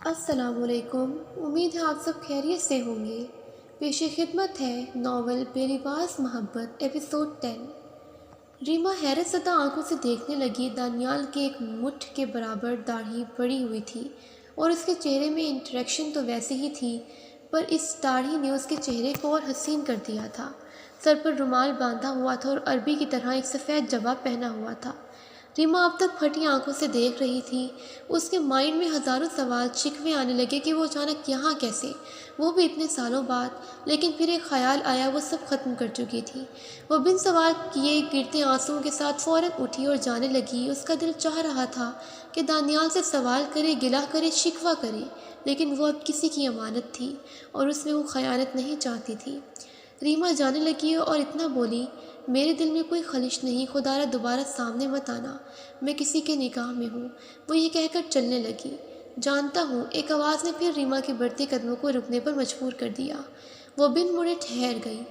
السلام علیکم۔ امید ہے آپ سب خیریت سے ہوں گے۔ پیش خدمت ہے ناول بے لباس محبت ایپیسوڈ 10۔ ریما حیرت زدہ آنکھوں سے دیکھنے لگی۔ دانیال کے ایک مٹھ کے برابر داڑھی پڑی ہوئی تھی اور اس کے چہرے میں انٹریکشن تو ویسے ہی تھی، پر اس داڑھی نے اس کے چہرے کو اور حسین کر دیا تھا۔ سر پر رومال باندھا ہوا تھا اور عربی کی طرح ایک سفید جبہ پہنا ہوا تھا۔ ریما اب تک پھٹی آنکھوں سے دیکھ رہی تھی۔ اس کے مائنڈ میں ہزاروں سوال شکوے آنے لگے کہ وہ اچانک یہاں کیسے، وہ بھی اتنے سالوں بعد۔ لیکن پھر ایک خیال آیا، وہ سب ختم کر چکی تھی۔ وہ بن سوال کیے گرتے آنسوؤں کے ساتھ فوراً اٹھی اور جانے لگی۔ اس کا دل چاہ رہا تھا کہ دانیال سے سوال کرے، گلہ کرے، شکوہ کرے، لیکن وہ اب کسی کی امانت تھی اور اس میں وہ خیانت نہیں چاہتی تھی۔ ریما جانے لگی اور اتنا بولی، میرے دل میں کوئی خلش نہیں، خدا را دوبارہ سامنے مت آنا، میں کسی کے نکاح میں ہوں۔ وہ یہ کہہ کر چلنے لگی۔ جانتا ہوں، ایک آواز نے پھر ریما کے بڑھتے قدموں کو رکنے پر مجبور کر دیا۔ وہ بن مڑے ٹھہر گئی۔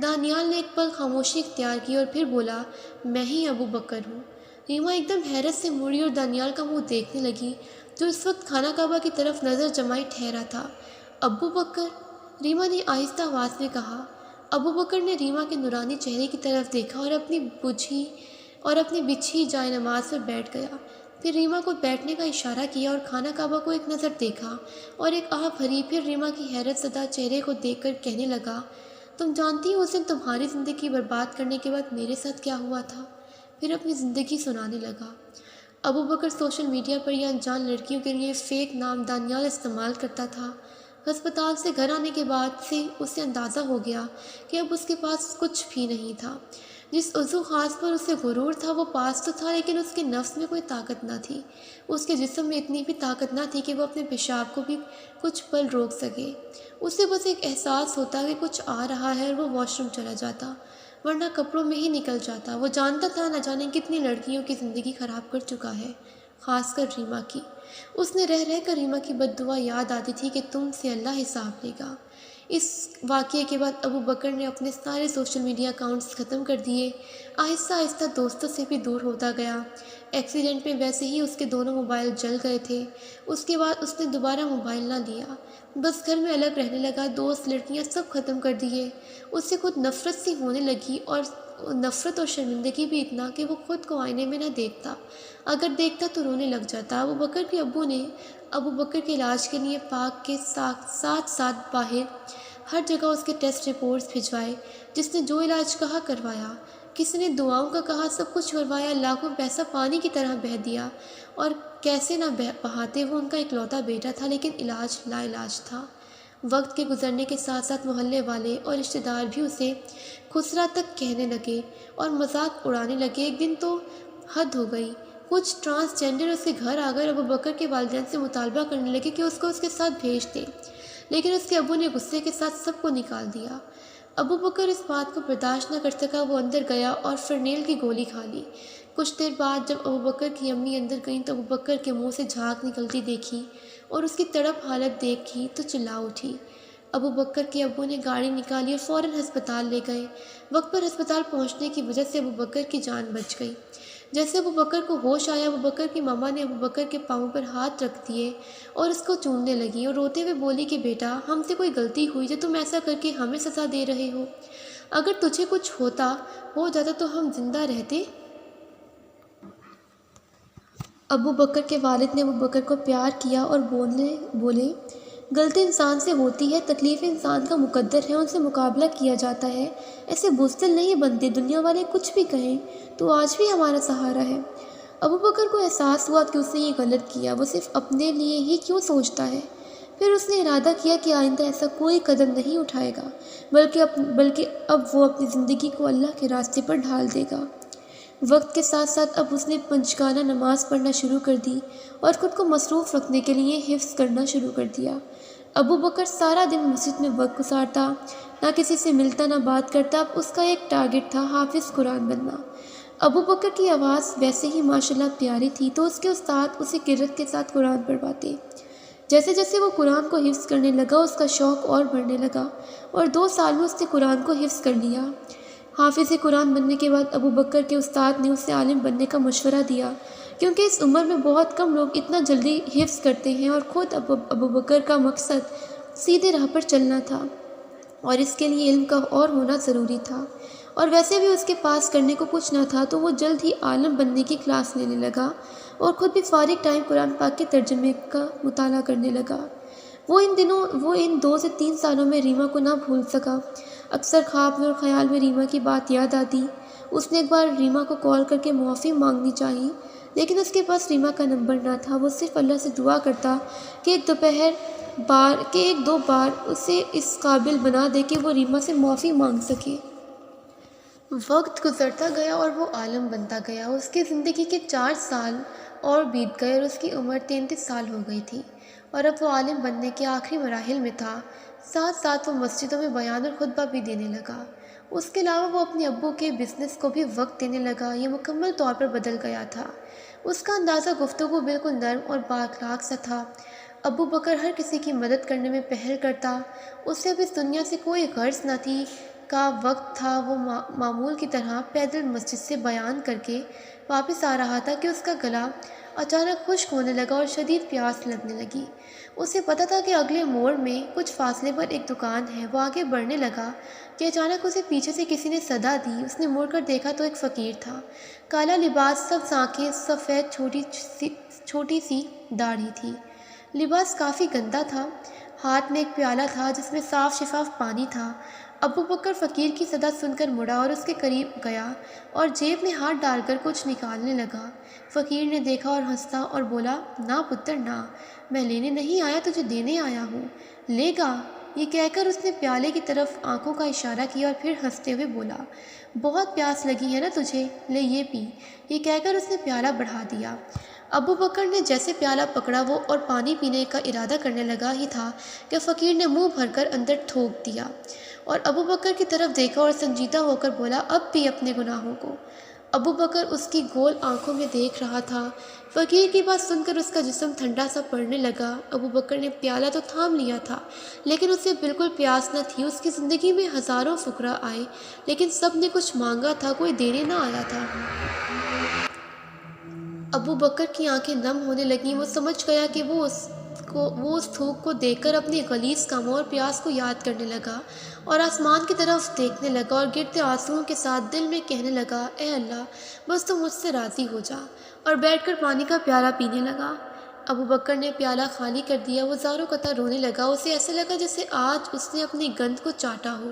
دانیال نے ایک پل خاموشی اختیار کی اور پھر بولا، میں ہی ابو بکر ہوں۔ ریما ایک دم حیرت سے مڑی اور دانیال کا منہ دیکھنے لگی، جو اس وقت خانہ کعبہ کی طرف نظر جمائے ٹھہرا تھا۔ ابو بکر؟ ریما نے آہستہ آواز میں کہا۔ ابو بکر نے ریما کے نورانی چہرے کی طرف دیکھا اور اپنی بچھی جائے نماز پر بیٹھ گیا۔ پھر ریما کو بیٹھنے کا اشارہ کیا اور خانہ کعبہ کو ایک نظر دیکھا اور ایک آہ بھری، پھر ریما کی حیرت زدہ چہرے کو دیکھ کر کہنے لگا، تم جانتی ہو اس دن تمہاری زندگی برباد کرنے کے بعد میرے ساتھ کیا ہوا تھا؟ پھر اپنی زندگی سنانے لگا۔ ابو بکر سوشل میڈیا پر یہ انجان لڑکیوں کے لیے فیک نام دانیال استعمال کرتا تھا۔ ہسپتال سے گھر آنے کے بعد سے اسے اندازہ ہو گیا کہ اب اس کے پاس کچھ بھی نہیں تھا۔ جس عضو خاص پر اسے غرور تھا وہ پاس تو تھا، لیکن اس کے نفس میں کوئی طاقت نہ تھی۔ اس کے جسم میں اتنی بھی طاقت نہ تھی کہ وہ اپنے پیشاب کو بھی کچھ پل روک سکے۔ اسے بس ایک احساس ہوتا کہ کچھ آ رہا ہے اور وہ واش روم چلا جاتا، ورنہ کپڑوں میں ہی نکل جاتا۔ وہ جانتا تھا نہ جانے کتنی لڑکیوں کی زندگی خراب کر چکا ہے، خاص کر ریما کی۔ اس نے رہ کر ریما کی بد دعا یاد آتی تھی کہ تم سے اللہ حساب لے گا۔ اس واقعے کے بعد ابو بکر نے اپنے سارے سوشل میڈیا اکاؤنٹس ختم کر دیے۔ آہستہ آہستہ دوستوں سے بھی دور ہوتا گیا۔ ایکسیڈنٹ میں ویسے ہی اس کے دونوں موبائل جل گئے تھے۔ اس کے بعد اس نے دوبارہ موبائل نہ لیا، بس گھر میں الگ رہنے لگا۔ دوست، لڑکیاں سب ختم کر دیے۔ اس سے خود نفرت سی ہونے لگی، اور نفرت اور شرمندگی بھی اتنا کہ وہ خود کو آئینے میں نہ دیکھتا، اگر دیکھتا تو رونے لگ جاتا۔ ابو بکر کے ابو نے ابو بکر کے علاج کے لیے پاک کے ساتھ ساتھ باہر ہر جگہ اس کے ٹیسٹ رپورٹس بھجوائے۔ جس نے جو علاج کہا کروایا، کسی نے دعاؤں کا کہا، سب کچھ کروایا۔ لاکھوں پیسہ پانی کی طرح بہہ دیا، اور کیسے نہ بہاتے، وہ ان کا اکلوتا بیٹا تھا، لیکن علاج لا علاج تھا۔ وقت کے گزرنے کے ساتھ ساتھ محلے والے اور رشتہ دار بھی اسے خسرا تک کہنے لگے اور مذاق اڑانے لگے۔ ایک دن تو حد ہو گئی، کچھ ٹرانسجینڈر اس کے گھر آ کر ابو بکر کے والدین سے مطالبہ کرنے لگے کہ اس کو اس کے ساتھ بھیج دیں، لیکن اس کے ابو نے غصے کے ساتھ سب کو نکال دیا۔ ابو بکر اس بات کو برداشت نہ کر سکا، وہ اندر گیا اور فرنیل کی گولی کھا لی۔ کچھ دیر بعد جب ابو بکر کی امی اندر گئیں تو ابو بکر کے منہ سے جھاگ نکلتی دیکھی اور اس کی تڑپ حالت دیکھی تو چلا اٹھی۔ ابو بکر کے ابو نے گاڑی نکالی اور فوراً ہسپتال لے گئے۔ وقت پر ہسپتال پہنچنے کی وجہ سے ابو بکر کی جان بچ گئی۔ جیسے ابو بکر کو ہوش آیا، ابو بکر کی ماما نے ابو بکر کے پاؤں پر ہاتھ رکھ دیے اور اس کو چومنے لگی اور روتے ہوئے بولی کہ بیٹا، ہم سے کوئی غلطی ہوئی جو تم ایسا کر کے ہمیں سزا دے رہے ہو؟ اگر تجھے کچھ ہو جاتا تو ہم زندہ رہتے؟ ابو بکر کے والد نے ابو بکر کو پیار کیا اور بولے، غلطی انسان سے ہوتی ہے، تکلیفیں انسان کا مقدر ہے، ان سے مقابلہ کیا جاتا ہے، ایسے بزدل نہیں بنتے، دنیا والے کچھ بھی کہیں تو آج بھی ہمارا سہارا ہے۔ ابو بکر کو احساس ہوا کہ اس نے یہ غلط کیا، وہ صرف اپنے لیے ہی کیوں سوچتا ہے۔ پھر اس نے ارادہ کیا کہ آئندہ ایسا کوئی قدم نہیں اٹھائے گا، بلکہ اب وہ اپنی زندگی کو اللہ کے راستے پر ڈھال دے گا۔ وقت کے ساتھ ساتھ اب اس نے پنجگانہ نماز پڑھنا شروع کر دی اور خود کو مصروف رکھنے کے لیے حفظ کرنا شروع کر دیا۔ ابو بکر سارا دن مسجد میں وقت گزارتا، نہ کسی سے ملتا نہ بات کرتا۔ اب اس کا ایک ٹارگٹ تھا، حافظ قرآن بننا۔ ابو بکر کی آواز ویسے ہی ماشاءاللہ پیاری تھی، تو اس کے استاد اسے کرت کے ساتھ قرآن پڑھواتے۔ جیسے جیسے وہ قرآن کو حفظ کرنے لگا، اس کا شوق اور بڑھنے لگا، اور 2 سال میں اس نے قرآن کو حفظ کر لیا۔ حافظ قرآن بننے کے بعد ابو بکر کے استاد نے اسے عالم بننے کا مشورہ دیا کیونکہ اس عمر میں بہت کم لوگ اتنا جلدی حفظ کرتے ہیں، اور خود ابو بکر کا مقصد سیدھے راہ پر چلنا تھا، اور اس کے لیے علم کا اور ہونا ضروری تھا، اور ویسے بھی اس کے پاس کرنے کو کچھ نہ تھا، تو وہ جلد ہی عالم بننے کی کلاس لینے لگا اور خود بھی فارغ ٹائم قرآن پاک کے ترجمے کا مطالعہ کرنے لگا۔ وہ ان 2 سے 3 سالوں میں ریما کو نہ بھول سکا۔ اکثر خواب میں اور خیال میں ریما کی بات یاد آتی۔ اس نے ایک بار ریما کو کال کر کے معافی مانگنی چاہی، لیکن اس کے پاس ریما کا نمبر نہ تھا۔ وہ صرف اللہ سے دعا کرتا کہ ایک دو بار اسے اس قابل بنا دے کہ وہ ریما سے معافی مانگ سکے۔ وقت گزرتا گیا اور وہ عالم بنتا گیا۔ اس کی زندگی کے 4 سال اور بیت گئے اور اس کی عمر 33 سال ہو گئی تھی، اور اب وہ عالم بننے کے آخری مراحل میں تھا۔ ساتھ ساتھ وہ مسجدوں میں بیان اور خطبہ بھی دینے لگا۔ اس کے علاوہ وہ اپنے ابو کے بزنس کو بھی وقت دینے لگا۔ یہ مکمل طور پر بدل گیا تھا۔ اس کا اندازہ گفتگو بالکل نرم اور بااخلاق سا تھا۔ ابو بکر ہر کسی کی مدد کرنے میں پہل کرتا۔ اسے اب اس دنیا سے کوئی غرض نہ تھی۔ کا وقت تھا، وہ معمول کی طرح پیدل مسجد سے بیان کر کے واپس آ رہا تھا کہ اس کا گلا اچانک خشک ہونے لگا اور شدید پیاس لگنے لگی۔ اسے پتہ تھا کہ اگلے موڑ میں کچھ فاصلے پر ایک دکان ہے۔ وہ آگے بڑھنے لگا کہ اچانک اسے پیچھے سے کسی نے صدا دی۔ اس نے مڑ کر دیکھا تو ایک فقیر تھا۔ کالا لباس، سبز آنکھیں، سفید چھوٹی سی داڑھی تھی۔ لباس کافی گندا تھا۔ ہاتھ میں ایک پیالہ تھا جس میں صاف شفاف پانی تھا۔ ابو بکر فقیر کی صدا سن کر مڑا اور اس کے قریب گیا اور جیب میں ہاتھ ڈال کر کچھ نکالنے لگا۔ فقیر نے دیکھا اور ہنسا اور بولا، نہ پتر نہ، میں لینے نہیں آیا، تجھے دینے آیا ہوں، لے گا۔ یہ کہہ کر اس نے پیالے کی طرف آنکھوں کا اشارہ کیا اور پھر ہنستے ہوئے بولا، بہت پیاس لگی ہے نا تجھے، لے یہ پی۔ یہ کہہ کر اس نے پیالہ بڑھا دیا۔ ابو بکر نے جیسے پیالہ پکڑا وہ اور پانی پینے کا ارادہ کرنے لگا ہی تھا کہ فقیر نے منہ بھر کر اندر تھوک دیا اور ابو بکر کی طرف دیکھا اور سنجیدہ ہو کر بولا، اب پی اپنے گناہوں کو۔ ابو بکر اس کی گول آنکھوں میں دیکھ رہا تھا۔ فقیر کی بات سن کر اس کا جسم ٹھنڈا سا پڑنے لگا۔ ابو بکر نے پیالہ تو تھام لیا تھا لیکن اسے بالکل پیاس نہ تھی۔ اس کی زندگی میں ہزاروں فقراء آئے لیکن سب نے کچھ مانگا تھا، کوئی دینے نہ آیا تھا۔ ابو بکر کی آنکھیں نم ہونے لگیں۔ وہ سمجھ گیا کہ وہ اس تھوک کو دیکھ کر اپنے غلیظ کاموں اور پیاس کو یاد کرنے لگا اور آسمان کی طرف دیکھنے لگا اور گرتے آنسوؤں کے ساتھ دل میں کہنے لگا، اے اللہ، بس تو مجھ سے راضی ہو جا، اور بیٹھ کر پانی کا پیالہ پینے لگا۔ ابو بکر نے پیالہ خالی کر دیا۔ وہ زاروں قطع رونے لگا۔ اسے ایسا لگا جیسے آج اس نے اپنی گند کو چاٹا ہو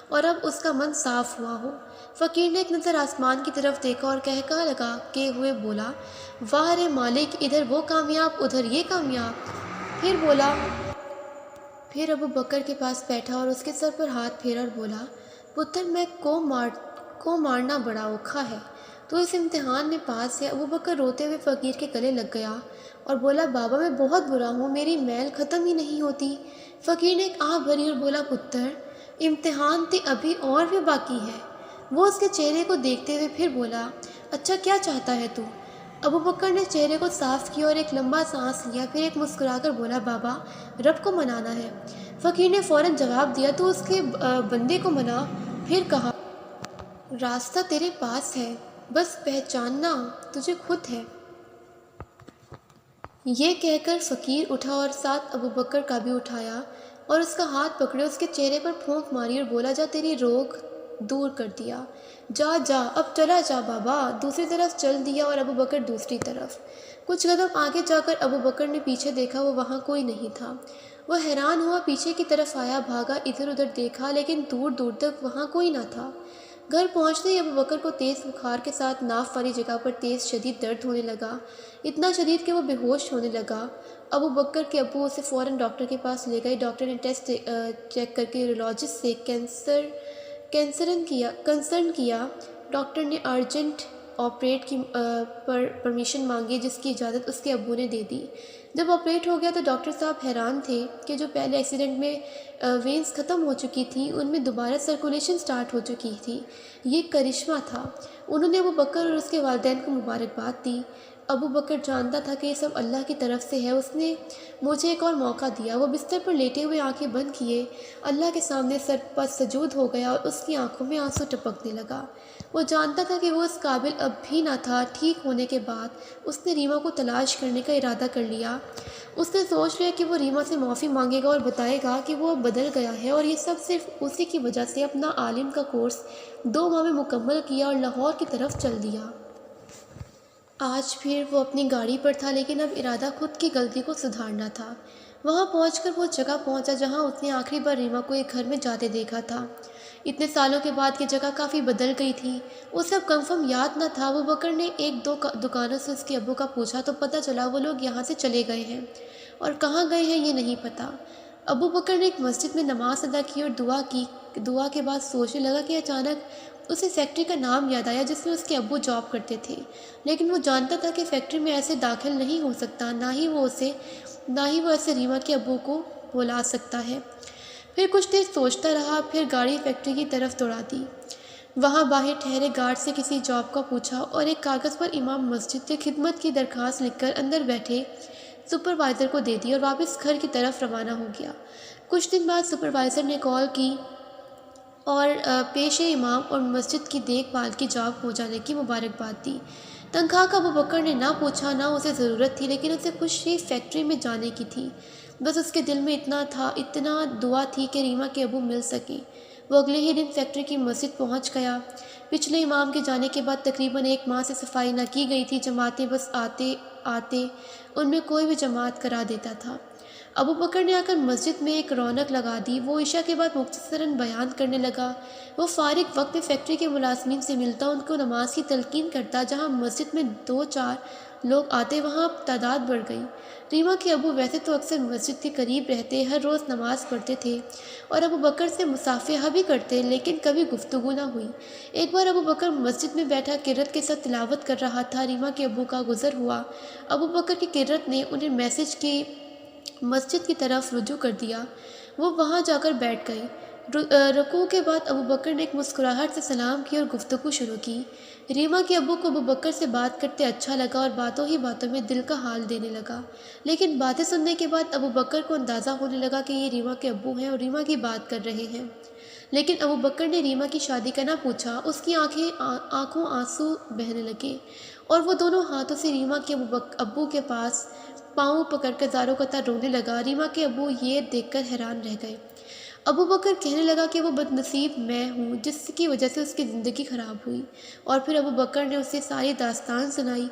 اور اب اس کا من صاف ہوا ہو۔ فقیر نے ایک نظر آسمان کی طرف دیکھا اور کہا لگا کے ہوئے بولا، واہ رے مالک، ادھر وہ کامیاب، ادھر یہ کامیاب۔ پھر بولا، پھر ابو بکر کے پاس بیٹھا اور اس کے سر پر ہاتھ پھیرا اور بولا، پتر، میں کو مارنا بڑا اوکھا ہے، تو اس امتحان میں پاس ہے۔ ابو بکر روتے ہوئے فقیر کے گلے لگ گیا اور بولا، بابا میں بہت برا ہوں، میری میل ختم ہی نہیں ہوتی۔ فقیر نے ایک آہ بھری اور بولا، پتر، امتحان تے ابھی اور بھی باقی ہے۔ وہ اس کے چہرے کو دیکھتے ہوئے پھر بولا، اچھا کیا چاہتا ہے تو؟ ابو بکر نے چہرے کو صاف کیا اور ایک لمبا سانس لیا، پھر ایک مسکرا کر بولا، بابا، رب کو منانا ہے۔ فقیر نے فوراً جواب دیا، تو اس کے بندے کو منا۔ پھر کہا، راستہ تیرے پاس ہے، بس پہچاننا تجھے خود ہے۔ یہ کہہ کر فقیر اٹھا اور ساتھ ابو بکر کا بھی اٹھایا اور اس کا ہاتھ پکڑے اس کے چہرے پر پھونک ماری اور بولا، جا، تیری روگ دور کر دیا، جا جا، اب چلا جا بابا۔ دوسری طرف چل دیا اور ابو بکر دوسری طرف۔ کچھ قدم آگے جا کر ابو بکر نے پیچھے دیکھا، وہ وہاں کوئی نہیں تھا۔ وہ حیران ہوا، پیچھے کی طرف آیا، بھاگا، ادھر ادھر دیکھا، لیکن دور دور تک وہاں کوئی نہ تھا۔ گھر پہنچتے ہی ابو بکر کو تیز بخار کے ساتھ ناف والی جگہ پر تیز شدید درد ہونے لگا، اتنا شدید کہ وہ بے ہوش ہونے لگا۔ ابو بکر کے ابو اسے فوراً ڈاکٹر کے پاس لے گئے۔ ڈاکٹر نے ٹیسٹ چیک کر کے ریولوجسٹ سے کنسرن کیا۔ ڈاکٹر نے ارجنٹ آپریٹ کی پرمیشن مانگی، جس کی اجازت اس کے ابو نے دے دی۔ جب آپریٹ ہو گیا تو ڈاکٹر صاحب حیران تھے کہ جو پہلے ایکسیڈنٹ میں وینز ختم ہو چکی تھی ان میں دوبارہ سرکولیشن سٹارٹ ہو چکی تھی۔ یہ کرشمہ تھا۔ انہوں نے ابو بکر اور اس کے والدین کو مبارکباد دی۔ ابو بکر جانتا تھا کہ یہ سب اللہ کی طرف سے ہے۔ اس نے مجھے ایک اور موقع دیا۔ وہ بستر پر لیٹے ہوئے آنکھیں بند کیے اللہ کے سامنے سر پر سجود ہو گیا اور اس کی آنکھوں میں آنسو ٹپکنے لگا۔ وہ جانتا تھا کہ وہ اس قابل اب بھی نہ تھا۔ ٹھیک ہونے کے بعد اس نے ریما کو تلاش کرنے کا ارادہ کر لیا۔ اس نے سوچ لیا کہ وہ ریما سے معافی مانگے گا اور بتائے گا کہ وہ بدل گیا ہے اور یہ سب صرف اسی کی وجہ سے۔ اپنا عالم کا کورس 2 ماہ میں مکمل کیا اور لاہور کی طرف چل دیا۔ آج پھر وہ اپنی گاڑی پر تھا، لیکن اب ارادہ خود کی غلطی کو سدھارنا تھا۔ وہاں پہنچ کر وہ جگہ پہنچا جہاں اس نے آخری بار ریما کو ایک گھر میں جاتے دیکھا تھا۔ اتنے سالوں کے بعد یہ جگہ کافی بدل گئی تھی۔ اسے اب کنفرم یاد نہ تھا۔ ابو بکر نے 1-2 دکانوں سے اس کے ابو کا پوچھا تو پتہ چلا وہ لوگ یہاں سے چلے گئے ہیں، اور کہاں گئے ہیں یہ نہیں پتہ۔ ابو بکر نے ایک مسجد میں نماز ادا کی اور دعا کے بعد سوچنے لگا کہ اچانک اسے فیکٹری کا نام یاد آیا جس میں اس کے ابو جاب کرتے تھے، لیکن وہ جانتا تھا کہ فیکٹری میں ایسے داخل نہیں ہو سکتا، نہ ہی وہ ایسے ریما کے ابو کو بلا سکتا ہے۔ پھر کچھ دیر سوچتا رہا، پھر گاڑی فیکٹری کی طرف دوڑا دی۔ وہاں باہر ٹھہرے گارڈ سے کسی جاب کا پوچھا اور ایک کاغذ پر امام مسجد سے خدمت کی درخواست لکھ کر اندر بیٹھے سپروائزر کو دے دی اور واپس گھر کی طرف روانہ ہو گیا۔ کچھ دن بعد سپروائزر نے کال کی اور پیش امام اور مسجد کی دیکھ بھال کی جاب ہو جانے کی مبارکباد دی۔ تنخواہ کا ابو بکر نے نہ پوچھا، نہ اسے ضرورت تھی، لیکن اسے خوشی فیکٹری میں جانے کی تھی۔ بس اس کے دل میں اتنا دعا تھی کہ ریما کے ابو مل سکیں۔ وہ اگلے ہی دن فیکٹری کی مسجد پہنچ گیا۔ پچھلے امام کے جانے کے بعد تقریباً 1 ماہ سے صفائی نہ کی گئی تھی۔ جماعتیں بس آتے ان میں کوئی بھی جماعت کرا دیتا تھا۔ ابو بکر نے آ کر مسجد میں ایک رونق لگا دی۔ وہ عشاء کے بعد مختصراً بیان کرنے لگا۔ وہ فارغ وقت میں فیکٹری کے ملازمین سے ملتا، ان کو نماز کی تلقین کرتا۔ جہاں مسجد میں 2-4 لوگ آتے وہاں اب تعداد بڑھ گئی۔ ریما کے ابو ویسے تو اکثر مسجد کے قریب رہتے، ہر روز نماز پڑھتے تھے اور ابو بکر سے مصافحہ بھی کرتے، لیکن کبھی گفتگو نہ ہوئی۔ ایک بار ابو بکر مسجد میں بیٹھا قرت کے ساتھ تلاوت کر رہا تھا۔ ریما کے ابو کا گزر ہوا۔ ابو بکر کی قرت نے انہیں میسج کی مسجد کی طرف رجوع کر دیا۔ وہ وہاں جا کر بیٹھ گئے۔ رکوع کے بعد ابو بکر نے ایک مسکراہٹ سے سلام کیا اور گفتگو شروع کی۔ ریما کے ابو کو ابو بکر سے بات کرتے اچھا لگا اور باتوں ہی باتوں میں دل کا حال دینے لگا، لیکن باتیں سننے کے بعد ابو بکر کو اندازہ ہونے لگا کہ یہ ریما کے ابو ہیں اور ریما کی بات کر رہے ہیں۔ لیکن ابو بکر نے ریما کی شادی کا نہ پوچھا۔ اس کی آنکھوں آنسو بہنے لگے اور وہ دونوں ہاتھوں سے ریما کے ابو کے پاس پاؤں پکڑ کر زاروں قطار رونے لگا۔ ریما کے ابو یہ دیکھ کر حیران رہ گئے۔ ابو بکر کہنے لگا کہ وہ بد نصیب میں ہوں جس کی وجہ سے اس کی زندگی خراب ہوئی، اور پھر ابو بکر نے اسے ساری داستان سنائی۔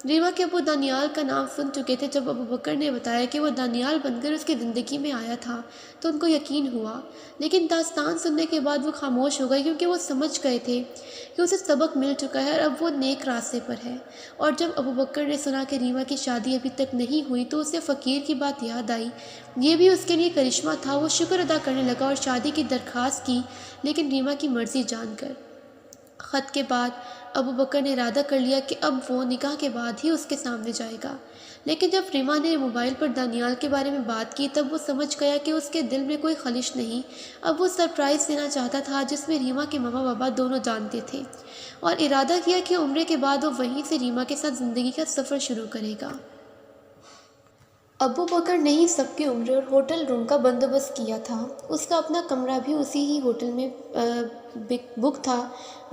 ریما کے ابو دانیال کا نام سن چکے تھے۔ جب ابو بکر نے بتایا کہ وہ دانیال بن کر اس کی زندگی میں آیا تھا تو ان کو یقین ہوا، لیکن داستان سننے کے بعد وہ خاموش ہو گئے کیونکہ وہ سمجھ گئے تھے کہ اسے سبق مل چکا ہے اور اب وہ نیک راستے پر ہے۔ اور جب ابو بکر نے سنا کہ ریما کی شادی ابھی تک نہیں ہوئی تو اسے فقیر کی بات یاد آئی۔ یہ بھی اس کے لیے کرشمہ تھا۔ وہ شکر ادا کرنے لگا اور شادی کی درخواست کی، لیکن ریما کی مرضی جان کر۔ خط کے بعد ابو بکر نے ارادہ کر لیا کہ اب وہ نکاح کے بعد ہی اس کے سامنے جائے گا، لیکن جب ریما نے موبائل پر دانیال کے بارے میں بات کی تب وہ سمجھ گیا کہ اس کے دل میں کوئی خلش نہیں۔ اب وہ سرپرائز دینا چاہتا تھا جس میں ریما کے ماما بابا دونوں جانتے تھے، اور ارادہ کیا کہ عمرے کے بعد وہ وہیں سے ریما کے ساتھ زندگی کا سفر شروع کرے گا۔ ابو بکر نے ہی سب کے عمرے اور ہوٹل روم کا بندوبست کیا تھا۔ اس کا اپنا کمرہ بھی اسی ہی ہوٹل میں بک تھا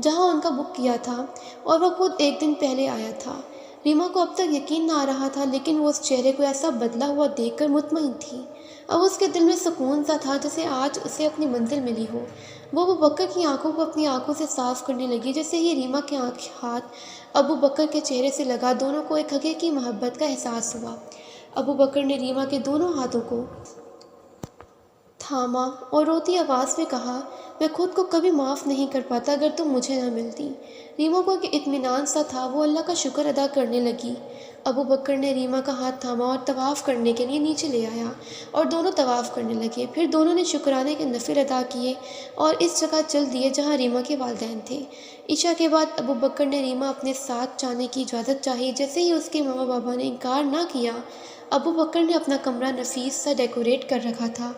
جہاں ان کا بک کیا تھا، اور وہ خود 1 دن پہلے آیا تھا۔ ریما کو اب تک یقین نہ آ رہا تھا، لیکن وہ اس چہرے کو ایسا بدلا ہوا دیکھ کر مطمئن تھی۔ اب اس کے دل میں سکون سا تھا جیسے آج اسے اپنی منزل ملی ہو۔ وہ ابو بکر کی آنکھوں کو اپنی آنکھوں سے صاف کرنے لگی۔ جیسے ہی ریما کے ہاتھ ابو بکر کے چہرے سے لگا، دونوں کو ایک حقیقی محبت کا احساس ہوا۔ ابو بکر نے ریما کے دونوں ہاتھوں کو تھاما اور روتی آواز میں کہا، میں خود کو کبھی معاف نہیں کر پاتا اگر تم مجھے نہ ملتی۔ ریما کو ایک اطمینان سا تھا، وہ اللہ کا شکر ادا کرنے لگی۔ ابو بکر نے ریما کا ہاتھ تھاما اور طواف کرنے کے لیے نیچے لے آیا اور دونوں طواف کرنے لگے۔ پھر دونوں نے شکرانے کے نفل ادا کیے اور اس جگہ چل دیے جہاں ریما کے والدین تھے۔ عشاء کے بعد ابو بکر نے ریما اپنے ساتھ جانے کی اجازت چاہی۔ جیسے ہی اس کے ماما بابا نے انکار نہ کیا، ابو بکر نے اپنا کمرہ نفیس سا ڈیکوریٹ کر رکھا تھا۔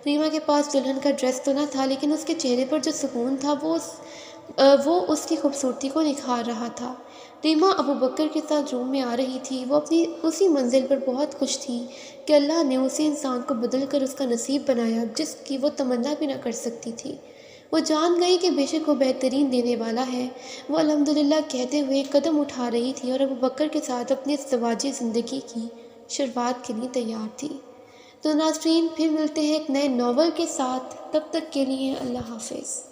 ریما کے پاس دلہن کا ڈریس تو نہ تھا، لیکن اس کے چہرے پر جو سکون تھا وہ اس کی خوبصورتی کو نکھار رہا تھا۔ ریما ابو بکر کے ساتھ روم میں آ رہی تھی۔ وہ اپنی اسی منزل پر بہت خوش تھی کہ اللہ نے اسی انسان کو بدل کر اس کا نصیب بنایا جس کی وہ تمنا بھی نہ کر سکتی تھی۔ وہ جان گئی کہ بے شک وہ بہترین دینے والا ہے۔ وہ الحمدللہ کہتے ہوئے قدم اٹھا رہی تھی اور ابوبکر کے ساتھ اپنی ازدواجی زندگی کی شروعات کے لیے تیار تھی۔ تو ناظرین، پھر ملتے ہیں ایک نئے ناول کے ساتھ، تب تک کے لیے اللہ حافظ۔